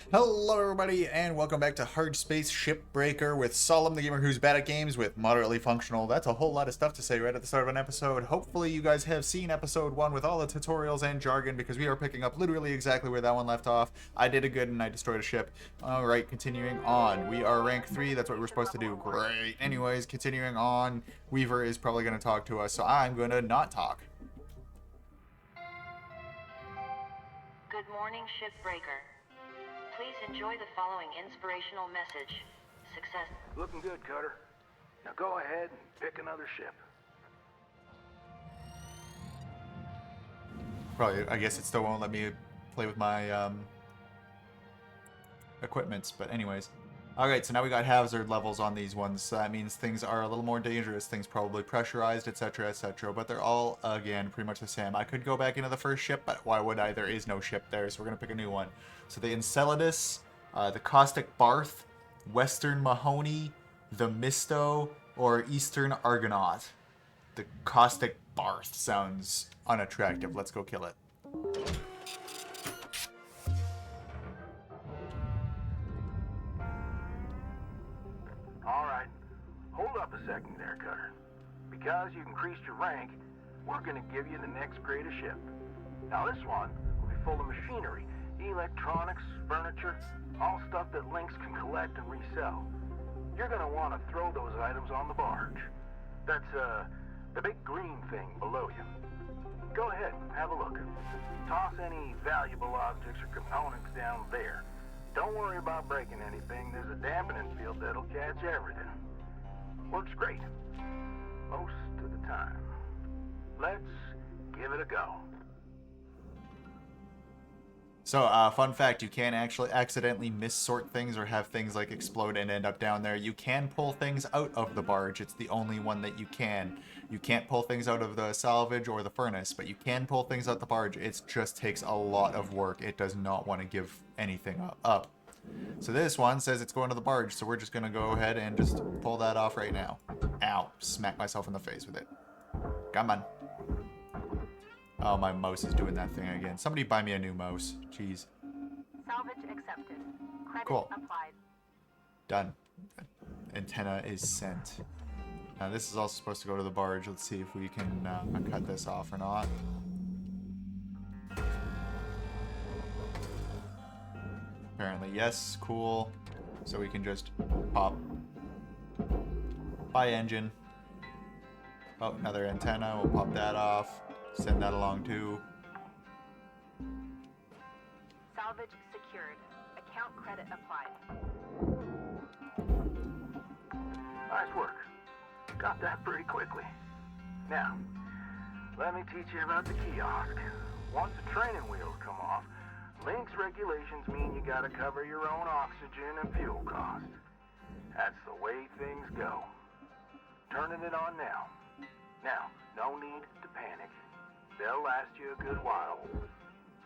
Hello everybody and welcome back to Hardspace Shipbreaker with Solemn the gamer who's bad at games with moderately functional. That's a whole lot of stuff to say right at the start of an episode. Hopefully you guys have seen episode 1 with all the tutorials and jargon because we are picking up literally exactly where that one left off. I did a good and I destroyed a ship. Alright, continuing on. We are rank 3, that's what we're supposed to do. Great. Anyways, continuing on. Weaver is probably going to talk to us, so I'm going to not talk. Good morning, Shipbreaker. Please enjoy the following inspirational message. Success. Looking good, Cutter. Now go ahead and pick another ship. Probably, I guess it still won't let me play with my equipments, but anyways. Alright, so now we got hazard levels on these ones, so that means things are a little more dangerous, things probably pressurized, etc, etc, but they're all, again, pretty much the same. I could go back into the first ship, but why would I? There is no ship there, so we're going to pick a new one. So the Enceladus, the Caustic Barth, Western Mahoney, the Misto, or Eastern Argonaut. The Caustic Barth sounds unattractive. Let's go kill it. Alright, hold up a second there, Cutter. Because you increased your rank, we're gonna give you the next greatest ship. Now this one will be full of machinery, electronics, furniture, all stuff that Lynx can collect and resell. You're gonna want to throw those items on the barge. That's, the big green thing below you. Go ahead, have a look. Toss any valuable objects or components down there. Don't worry about breaking anything. There's a dampening field that'll catch everything. Works great. Most of the time. Let's give it a go. So, fun fact, you can actually accidentally missort things or have things like explode and end up down there. You can pull things out of the barge. It's the only one that you can. You can't pull things out of the salvage or the furnace, but you can pull things out the barge. It just takes a lot of work. It does not want to give anything up. So this one says it's going to the barge, so we're just going to go ahead and just pull that off right now. Ow. Smack myself in the face with it. Come on. Oh, my mouse is doing that thing again. Somebody buy me a new mouse. Jeez. Salvage accepted. Credit Cool. applied. Done. Antenna is sent. Now this is also supposed to go to the barge. Let's see if we can cut this off or not. Apparently yes. Cool. So we can just pop. Buy engine. Oh, another antenna. We'll pop that off. Send that along too. Salvage secured. Account credit applied. Nice work. Got that pretty quickly. Now, let me teach you about the kiosk. Once the training wheels come off, Lynx regulations mean you gotta cover your own oxygen and fuel costs. That's the way things go. Turning it on now. Now, no need to panic. They'll last you a good while.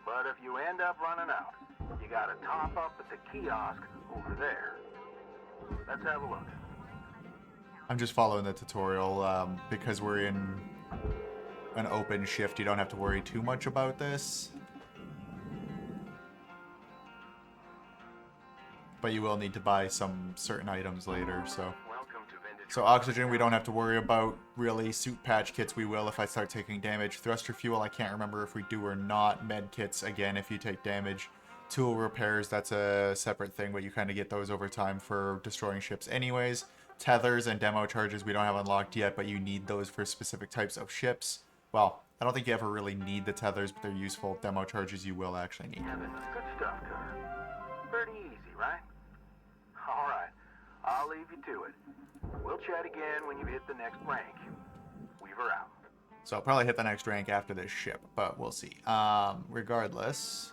But if you end up running out, you gotta top up at the kiosk over there. Let's have a look. I'm just following the tutorial because we're in an open shift. You don't have to worry too much about this. But you will need to buy some certain items later, so... So oxygen, we don't have to worry about, really. Suit patch kits, we will if I start taking damage. Thruster fuel, I can't remember if we do or not. Med kits, again, if you take damage. Tool repairs, that's a separate thing, but you kind of get those over time for destroying ships anyways. Tethers and demo charges we don't have unlocked yet, but you need those for specific types of ships. Well, I don't think you ever really need the tethers, but they're useful. Demo charges you will actually need. Good stuff, Cutter. Pretty easy, right? Alright, I'll leave you to it. We'll chat again when you hit the next rank. Weaver out. So I'll probably hit the next rank after this ship, but we'll see. Regardless,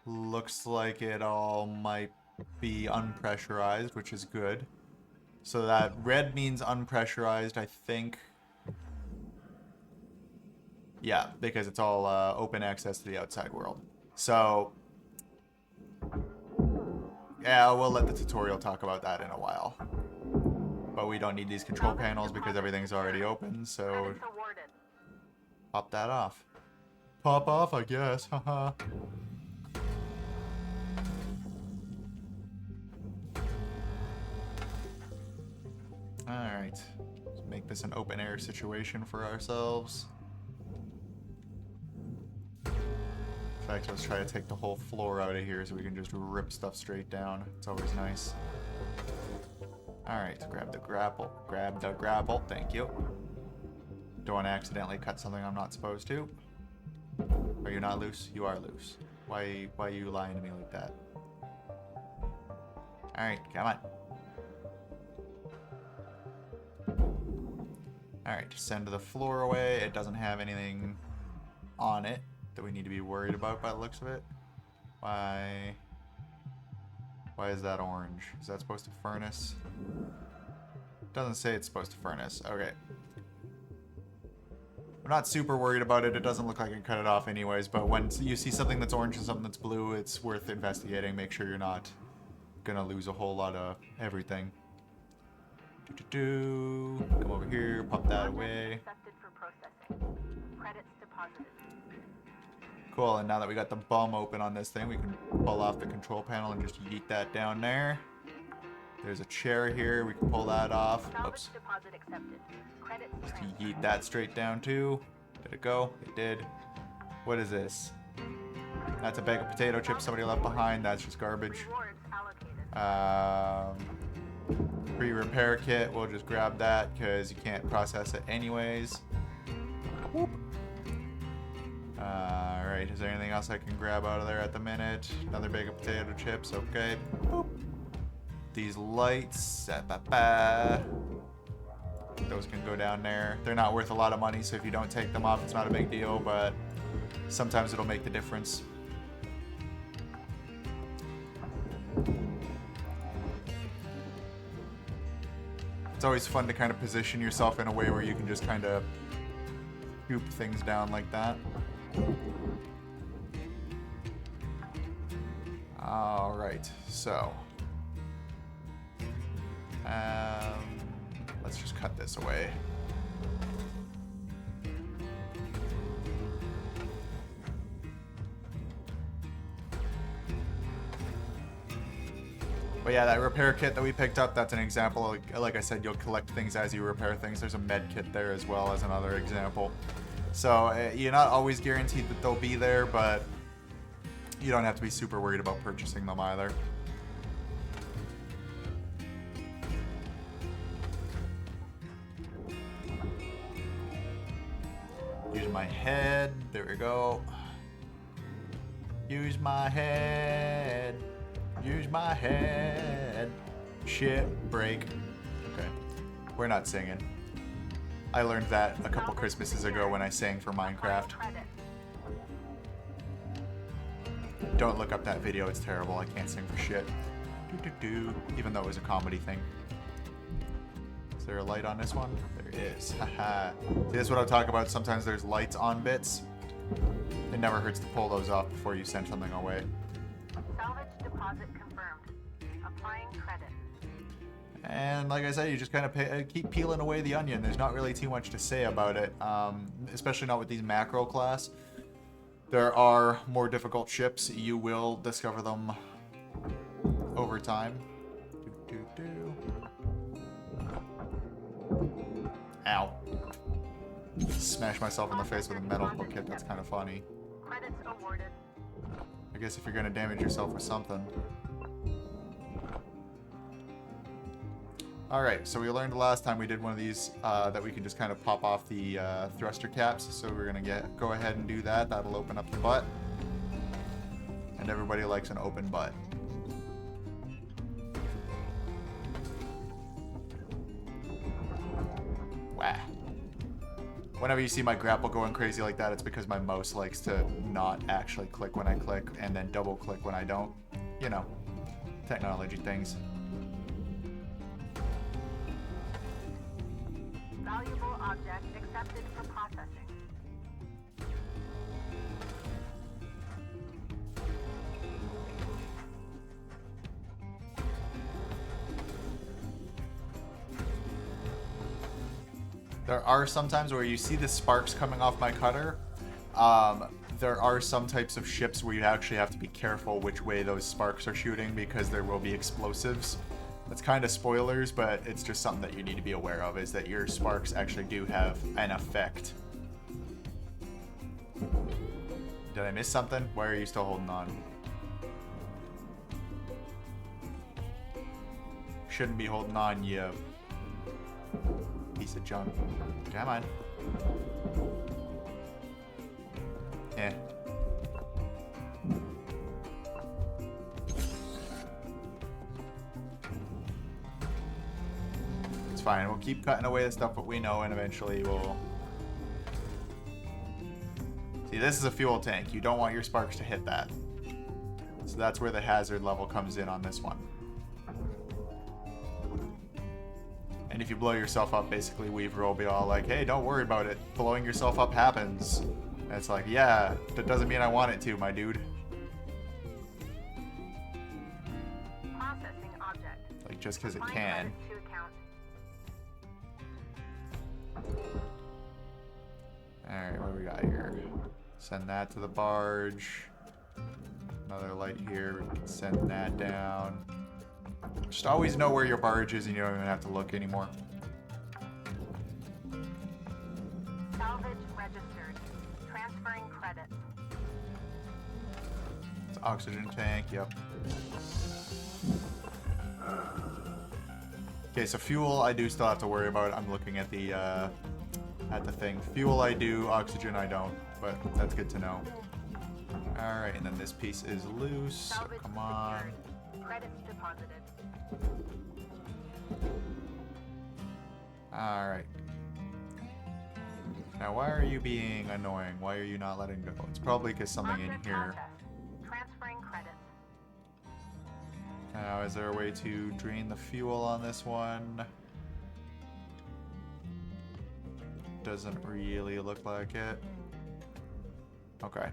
looks like it all might be unpressurized, which is good. So that red means unpressurized, I think. Yeah, because it's all open access to the outside world. So... yeah, we'll let the tutorial talk about that in a while. But we don't need these control panels because everything's already open, so... pop that off. Pop off, I guess, haha. Alright. Let's make this an open air situation for ourselves. In fact, let's try to take the whole floor out of here so we can just rip stuff straight down. It's always nice. Alright, grab the grapple. Grab the grapple. Thank you. Don't want to accidentally cut something I'm not supposed to. Are you not loose? You are loose. Why are you lying to me like that? Alright, come on. Alright, descend the floor away. It doesn't have anything on it that we need to be worried about by the looks of it. Why is that orange? Is that supposed to furnace? Doesn't say it's supposed to furnace. Okay. I'm not super worried about it. It doesn't look like I can cut it off anyways, but when you see something that's orange and something that's blue, it's worth investigating. Make sure you're not gonna lose a whole lot of everything. Come over here, pop that away. Accepted for processing. Credits deposited. Cool, and now that we got the bum open on this thing, we can pull off the control panel and just yeet that down there. There's a chair here, we can pull that off. Oops. Salvage deposit accepted. Credits Just transferred. yeet that straight down too. Did it go? It did. What is this? That's a bag of potato chips somebody left behind. That's just garbage. Rewards allocated. Free repair kit. We'll just grab that because you can't process it anyways. Whoop. Alright, is there anything else I can grab out of there at the minute? Another bag of potato chips. Okay. Boop. These lights. Those can go down there. They're not worth a lot of money, so if you don't take them off, it's not a big deal, but sometimes it'll make the difference. It's always fun to kind of position yourself in a way where you can just kind of scoop things down like that. Alright, so let's just cut this away. But yeah, that repair kit that we picked up, that's an example. Like I said, you'll collect things as you repair things. There's a med kit there as well as another example. So you're not always guaranteed that they'll be there, but you don't have to be super worried about purchasing them either. Use my head. There we go. Use my head. Use my head. Shipbreak. Okay. We're not singing. I learned that a couple Christmases ago when I sang for Minecraft. Credit. Don't look up that video. It's terrible. I can't sing for shit. Even though it was a comedy thing. Is there a light on this one? There is. Haha. See, this is what I'm talking about. Sometimes there's lights on bits. It never hurts to pull those off before you send something away. Salvage deposit confirmed. Applying credit. And like I said, you just kind of keep peeling away the onion. There's not really too much to say about it, especially not with these macro class. There are more difficult ships. You will discover them over time. Ow. Smash myself in the face with a metal kit. That's kind of funny. Credits awarded. I guess if you're going to damage yourself with something. Alright, so we learned last time we did one of these that we can just kind of pop off the thruster caps. So we're going to go ahead and do that. That'll open up the butt. And everybody likes an open butt. Wah. Whenever you see my grapple going crazy like that, it's because my mouse likes to not actually click when I click and then double click when I don't. You know, technology things. Valuable object accepted for processing. There are some times where you see the sparks coming off my cutter. There are some types of ships where you actually have to be careful which way those sparks are shooting because there will be explosives That's kind of spoilers, but it's just something that you need to be aware of, is that your sparks actually do have an effect. Did I miss something? Why are you still holding on? Shouldn't be holding on, you piece of junk. Come on. Eh. It's fine. We'll keep cutting away the stuff that we know, and eventually we'll... See, this is a fuel tank. You don't want your sparks to hit that. So that's where the hazard level comes in on this one. And if you blow yourself up, basically Weaver will be all like, hey, don't worry about it. Blowing yourself up happens. And it's like, yeah, that doesn't mean I want it to, my dude. Processing object. Like, just because it Applying can. credits to account. Alright, what do we got here? Send that to the barge. Another light here. We can send that down. Just always know where your barge is and you don't even have to look anymore. Salvage registered. Transferring credits. It's oxygen tank, yep. Okay, so fuel I do still have to worry about. I'm looking at the thing. Fuel I do, oxygen I don't, but that's good to know. Alright, and then this piece is loose, so Salvage come on. secured. Credits deposited. Alright. Now why are you being annoying? Why are you not letting go? It's probably because something in Object here. processed. Transferring credits. Now, is there a way to drain the fuel on this one? Doesn't really look like it. Okay.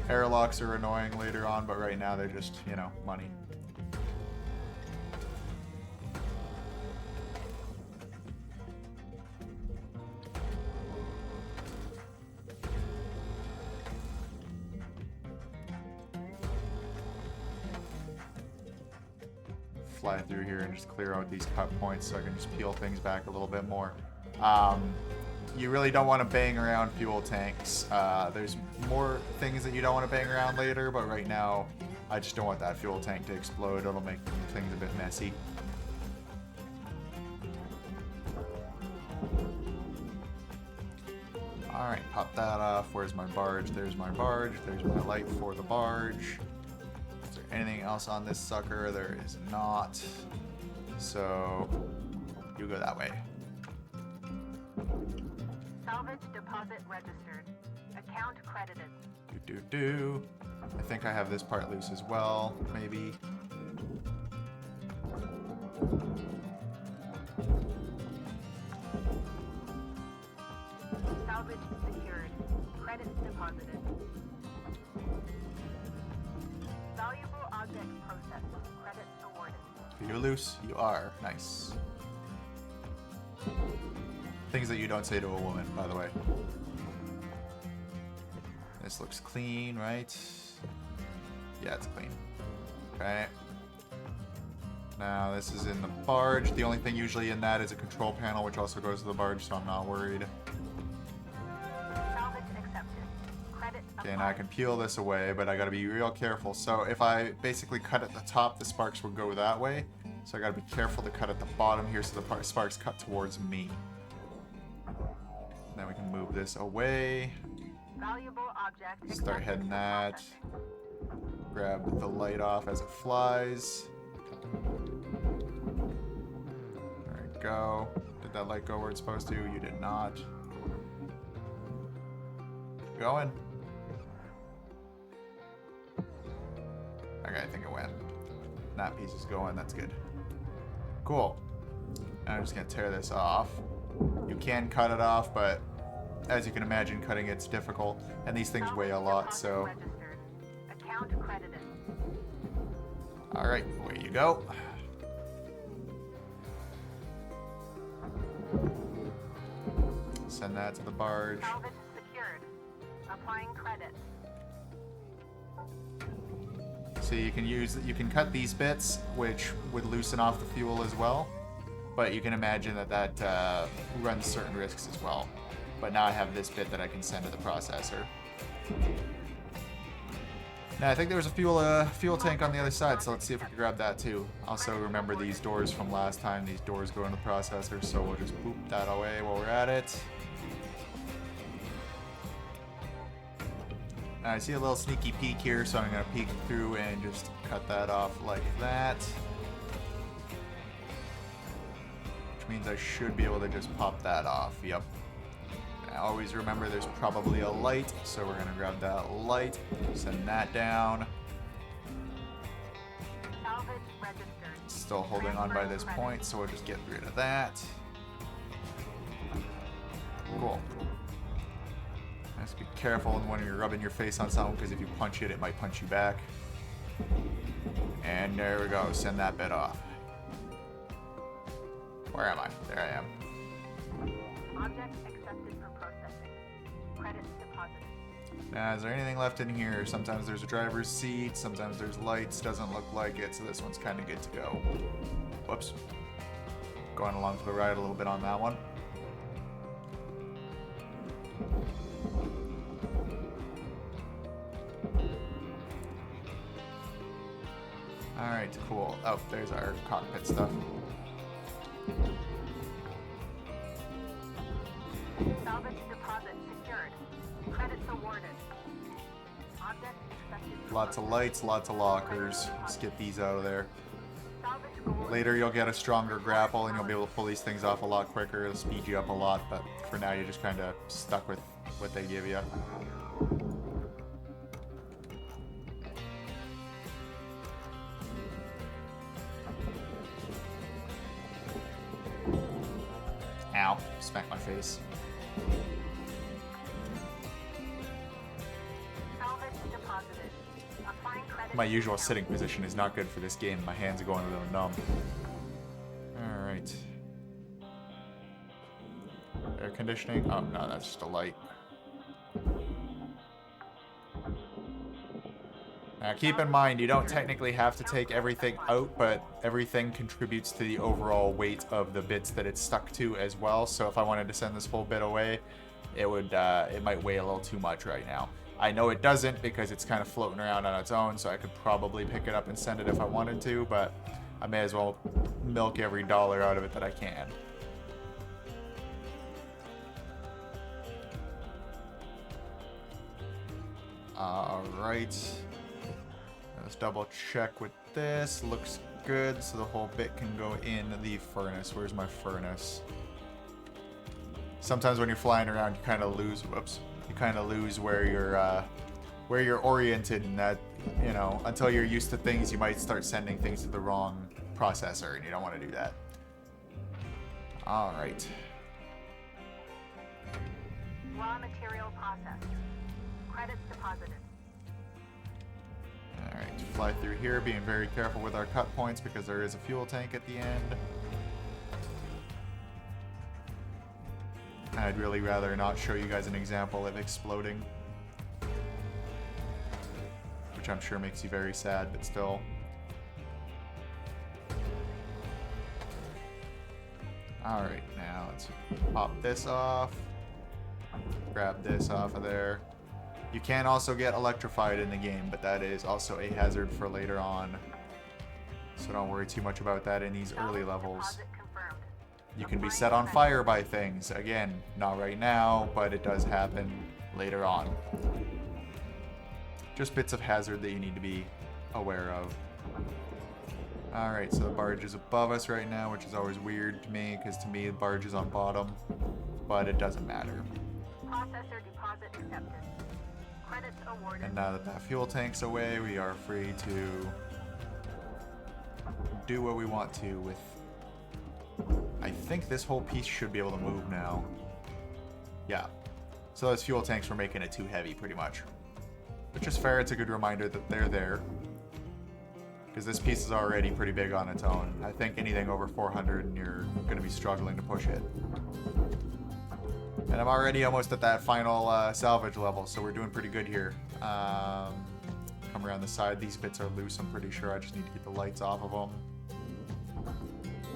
Airlocks are annoying later on, but right now they're just, you know, money. Fly through here and just clear out these cut points so I can just peel things back a little bit more. You really don't want to bang around fuel tanks. There's more things that you don't want to bang around later, but right now I just don't want that fuel tank to explode. It'll make things a bit messy. Alright, pop that off. Where's my barge? There's my barge. There's my light for the barge. Is there anything else on this sucker? There is not. So, you go that way. Salvage deposit registered. Account credited. Do. I think I have this part loose as well, maybe. Salvage secured. Credits deposited. Valuable object processed. Credits awarded. You're loose. You are. Nice. Things that you don't say to a woman, by the way. This looks clean, right? Yeah, it's clean. Okay. Now, this is in the barge. The only thing usually in that is a control panel, which also goes to the barge, so I'm not worried. Salvage accepted. Credit Okay, and I can peel this away, but I gotta be real careful. So if I basically cut at the top, the sparks will go that way. So I gotta be careful to cut at the bottom here so the sparks cut towards me. Then we can move this away. Valuable object. Start accepted heading for that. processing. Grab the light off as it flies. There we go. Did that light go where it's supposed to? You did not. Going. Okay, I think it went. That piece is going. That's good. Cool. Now I'm just going to tear this off. You can cut it off, but as you can imagine, cutting it's difficult. And these things weigh a lot, so... Registered. Account credited. Alright, away you go. Send that to the barge. Salvage secured. Applying credits. So you can cut these bits, which would loosen off the fuel as well. But you can imagine that runs certain risks as well. But now I have this bit that I can send to the processor. Now I think there was a fuel tank on the other side, so let's see if we can grab that too. Also remember these doors from last time. These doors go in the processor, so we'll just boop that away while we're at it. I see a little sneaky peek here, so I'm going to peek through and just cut that off like that. Which means I should be able to just pop that off. Yep. And always remember there's probably a light, so we're going to grab that light, send that down. Salvage registered. Still holding on by this point, so we'll just get rid of that. Cool. Just be careful when you're rubbing your face on something, because if you punch it, it might punch you back. And there we go. Send that bit off. Where am I? There I am. Object accepted for processing. Credits deposited. Now, is there anything left in here? Sometimes there's a driver's seat. Sometimes there's lights. Doesn't look like it, so this one's kind of good to go. Whoops. Going along for the ride a little bit on that one. Alright, cool. Oh, there's our cockpit stuff. Salvage deposit secured. Credits awarded. Object accepted. Lots of lights, lots of lockers. Let's get these out of there. Salvage goal. Later you'll get a stronger grapple and you'll be able to pull these things off a lot quicker. It'll speed you up a lot, but for now you're just kind of stuck with what they give you. Ow, smacked my face. Salvage deposited. Applying credit. My usual sitting position is not good for this game. My hands are going a little numb. Alright. Air conditioning. Oh, no, that's just a light. Now, keep in mind, you don't technically have to take everything out, but everything contributes to the overall weight of the bits that it's stuck to as well. So if I wanted to send this whole bit away, it might weigh a little too much right now. I know it doesn't because it's kind of floating around on its own, so I could probably pick it up and send it if I wanted to, but I may as well milk every dollar out of it that I can. Alright. Let's double check with this. Looks good, so the whole bit can go in the furnace. Where's my furnace? Sometimes when you're flying around, you kind of lose. Whoops. You kind of lose where you're oriented, and that, you know, until you're used to things, you might start sending things to the wrong processor, and you don't want to do that. All right. Raw material processed. Credits deposited. Alright, fly through here, being very careful with our cut points because there is a fuel tank at the end. I'd really rather not show you guys an example of exploding, which I'm sure makes you very sad, but still. Alright, now let's pop this off. Grab this off of there. You can also get electrified in the game, but that is also a hazard for later on. So don't worry too much about that in these early levels. Deposit confirmed. You can be set on fire by things. Again, not right now, but it does happen later on. Just bits of hazard that you need to be aware of. Alright, so the barge is above us right now, which is always weird to me, because to me the barge is on bottom, but it doesn't matter. Processor deposit accepted. Credits awarded. And now that that fuel tank's away, we are free to do what we want to with... I think this whole piece should be able to move now. Yeah. So those fuel tanks were making it too heavy, pretty much. Which is fair, it's a good reminder that they're there. Because this piece is already pretty big on its own. I think anything over 400 and you're going to be struggling to push it. And I'm already almost at that final salvage level, so we're doing pretty good here. come around the side. These bits are loose, I'm pretty sure. I just need to get the lights off of them.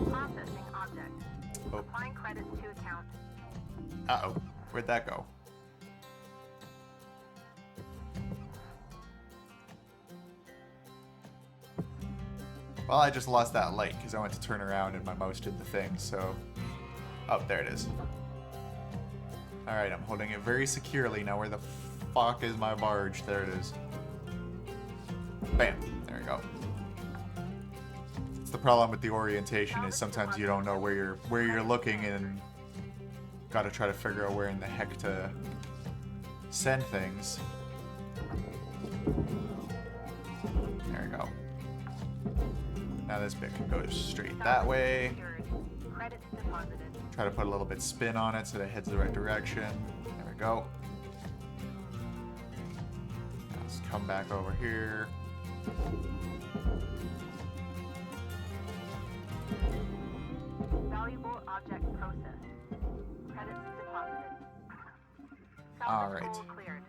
Processing object. Oh. Applying credits to account. Uh-oh. Where'd that go? Well, I just lost that light because I went to turn around and my mouse did the thing, so... Oh, there it is. Alright, I'm holding it very securely. Now where the fuck is my barge? There it is. Bam. There we go. It's the problem with the orientation is sometimes you don't know where you're looking and gotta try to figure out where in the heck to send things. There we go. Now this bit can go straight that way. Credits deposited. Try to put a little bit spin on it so that it heads the right direction. There we go. Now let's come back over here. Valuable object processed. Credits deposited. All Salvage right. goal cleared.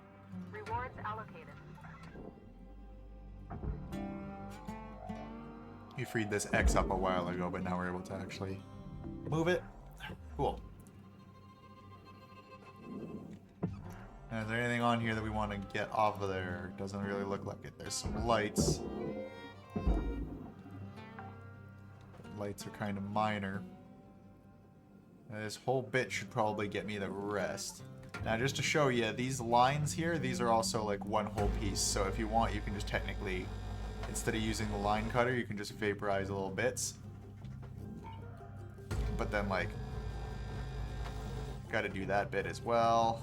Rewards allocated. We freed this X up a while ago, but now we're able to actually move it. Cool. And is there anything on here that we want to get off of there? Doesn't really look like it. There's some lights. Lights are kind of minor. Now, this whole bit should probably get me the rest. Now, just to show you, these lines here, these are also like one whole piece. So if you want, you can just technically, instead of using the line cutter, you can just vaporize little bits. But then, like, got to do that bit as well.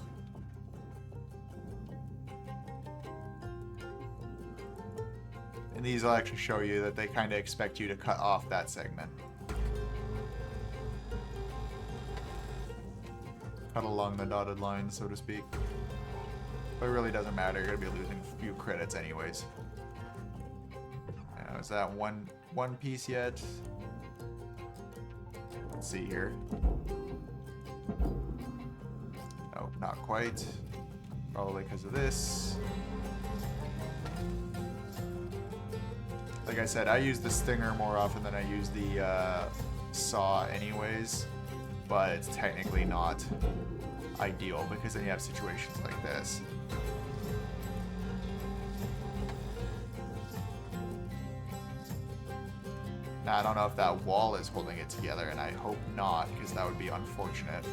And these will actually show you that they kind of expect you to cut off that segment. Cut along the dotted line, so to speak. But it really doesn't matter, you're going to be losing a few credits anyways. Now, is that one piece yet? Let's see here. Oh, not quite. Probably because of this. Like I said, I use the stinger more often than I use the saw anyways, but it's technically not ideal because then you have situations like this. Now, I don't know if that wall is holding it together, and I hope not, because that would be unfortunate.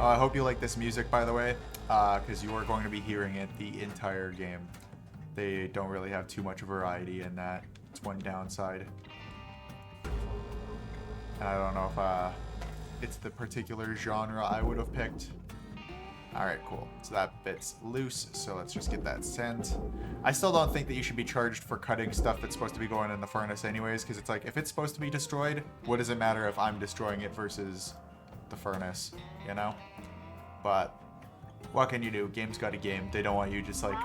I hope you like this music, by the way, because you are going to be hearing it the entire game. They don't really have too much variety in that. It's one downside. And I don't know if it's the particular genre I would have picked. Alright, cool. So that bit's loose, so let's just get that sent. I still don't think that you should be charged for cutting stuff that's supposed to be going in the furnace anyways, because it's like, if it's supposed to be destroyed, what does it matter if I'm destroying it versus the furnace, you know? But what can you do? Game's got a game. They don't want you just like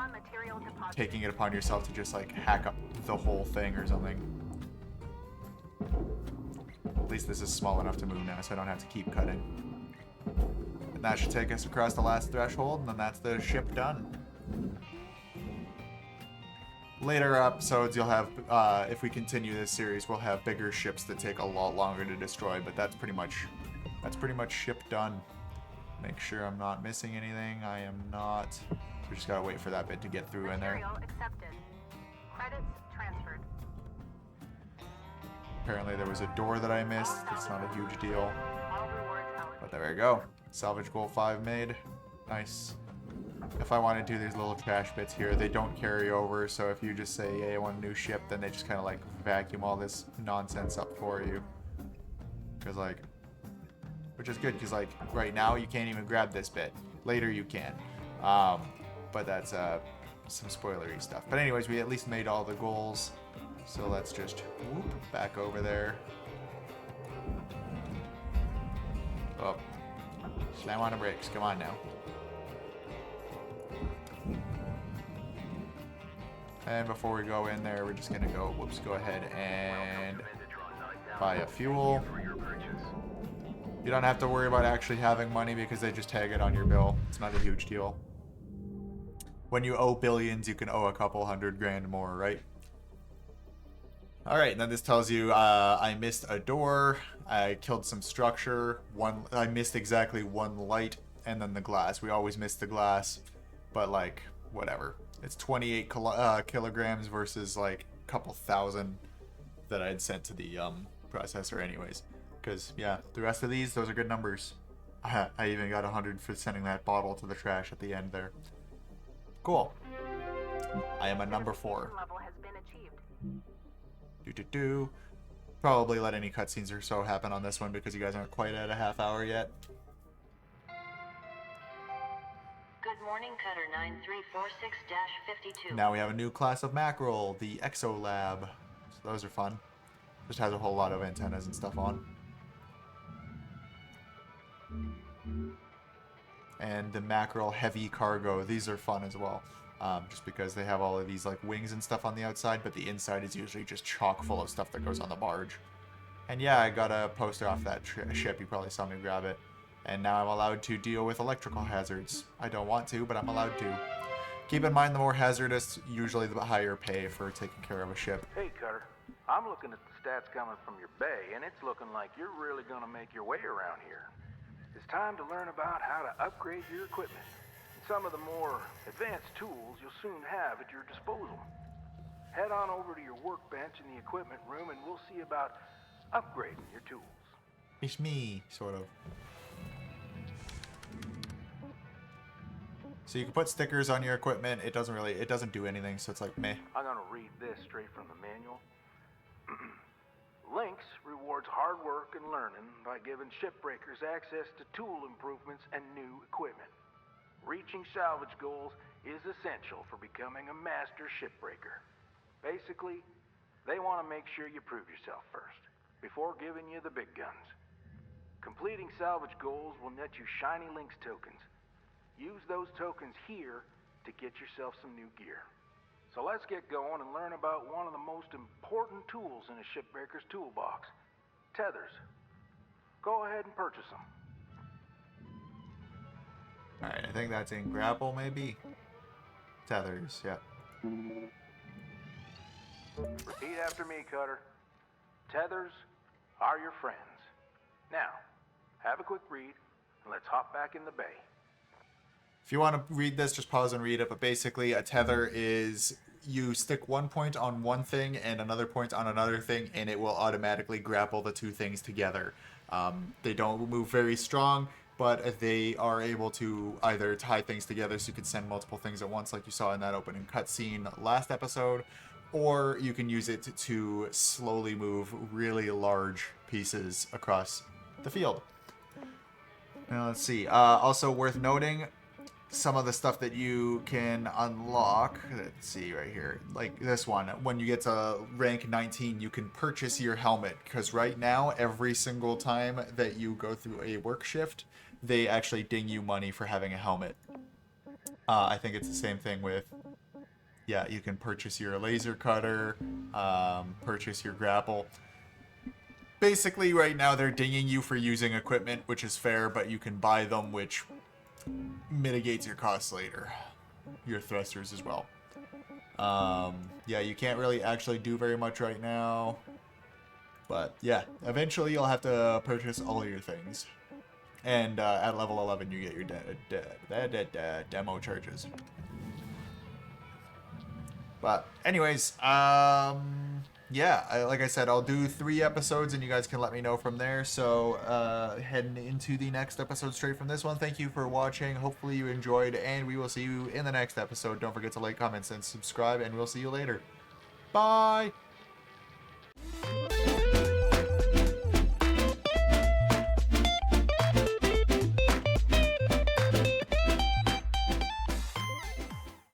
taking it upon yourself to just like hack up the whole thing or something. At least this is small enough to move now, so I don't have to keep cutting. And that should take us across the last threshold, and then that's the ship done. Later episodes, you'll have, if we continue this series, we'll have bigger ships that take a lot longer to destroy, but that's pretty much ship done. Make sure I'm not missing anything. I am not. We just gotta wait for that bit to get through in there. Material accepted. Credits transferred. Apparently there was a door that I missed. It's not a huge deal. All rewards allocated. But there we go. Salvage goal 5 made. Nice. If I want to do these little trash bits here, they don't carry over, so if you just say, hey, I want a new ship, then they just kind of like vacuum all this nonsense up for you. Because like, which is good, because like right now you can't even grab this bit. Later you can. But that's some spoilery stuff. But anyways, we at least made all the goals. So let's just whoop back over there. Oh, slam on the brakes. Come on now. And before we go in there, we're just gonna go, whoops, go ahead and buy a fuel. You don't have to worry about actually having money because they just tag it on your bill. It's not a huge deal. When you owe billions, you can owe a couple $100,000 more, right? Alright, and then this tells you I missed a door, I killed some structure, I missed exactly one light, and then the glass. We always miss the glass, but like, whatever. It's 28 kilograms versus like a couple thousand that I'd sent to the processor anyways. Because, yeah, the rest of these, those are good numbers. I even got 100 for sending that bottle to the trash at the end there. Cool. I am a number 4. Level has been achieved. Probably let any cutscenes or so happen on this one because you guys aren't quite at a half hour yet. Good morning, Cutter 9346-52. Now we have a new class of mackerel, the Exo Lab. So those are fun. Just has a whole lot of antennas and stuff on. And the mackerel heavy cargo. These are fun as well. Just because they have all of these like wings and stuff on the outside, but the inside is usually just chock full of stuff that goes on the barge. And yeah, I got a poster off that ship. You probably saw me grab it. And now I'm allowed to deal with electrical hazards. I don't want to, but I'm allowed to. Keep in mind, the more hazardous, usually the higher pay for taking care of a ship. Hey, Cutter. I'm looking at the stats coming from your bay, and it's looking like you're really going to make your way around here. It's time to learn about how to upgrade your equipment. Some of the more advanced tools you'll soon have at your disposal. Head on over to your workbench in the equipment room and we'll see about upgrading your tools. It's me, sort of. So you can put stickers on your equipment. It doesn't do anything, so it's like meh. I'm gonna read this straight from the manual. Lynx rewards hard work and learning by giving shipbreakers access to tool improvements and new equipment. Reaching salvage goals is essential for becoming a master shipbreaker. Basically, they want to make sure you prove yourself first, before giving you the big guns. Completing salvage goals will net you shiny Lynx tokens. Use those tokens here to get yourself some new gear. So let's get going and learn about one of the most important tools in a shipbreaker's toolbox, tethers. Go ahead and purchase them. Alright, I think that's in grapple, maybe? Tethers, yeah. Repeat after me, Cutter. Tethers are your friends. Now, have a quick read, and let's hop back in the bay. If you want to read this, just pause and read it, but basically a tether is you stick one point on one thing and another point on another thing, and it will automatically grapple the two things together. They don't move very strong, but they are able to either tie things together so you can send multiple things at once like you saw in that opening cutscene last episode, or you can use it to slowly move really large pieces across the field. Now let's see. Also worth noting, some of the stuff that you can unlock, let's see right here, like this one, when you get to rank 19 you can purchase your helmet, because right now every single time that you go through a work shift they actually ding you money for having a helmet. I think it's the same thing with, yeah, you can purchase your laser cutter, purchase your grapple. Basically right now they're dinging you for using equipment, which is fair, but you can buy them, which mitigates your costs later. Your thrusters as well. Yeah, you can't really actually do very much right now. But yeah, eventually you'll have to purchase all your things. And at level 11 you get your demo charges. But anyways, yeah, like I said, I'll do 3 episodes and you guys can let me know from there. So heading into the next episode straight from this one. Thank you for watching. Hopefully you enjoyed, and we will see you in the next episode. Don't forget to like, comment, and subscribe, and we'll see you later. Bye!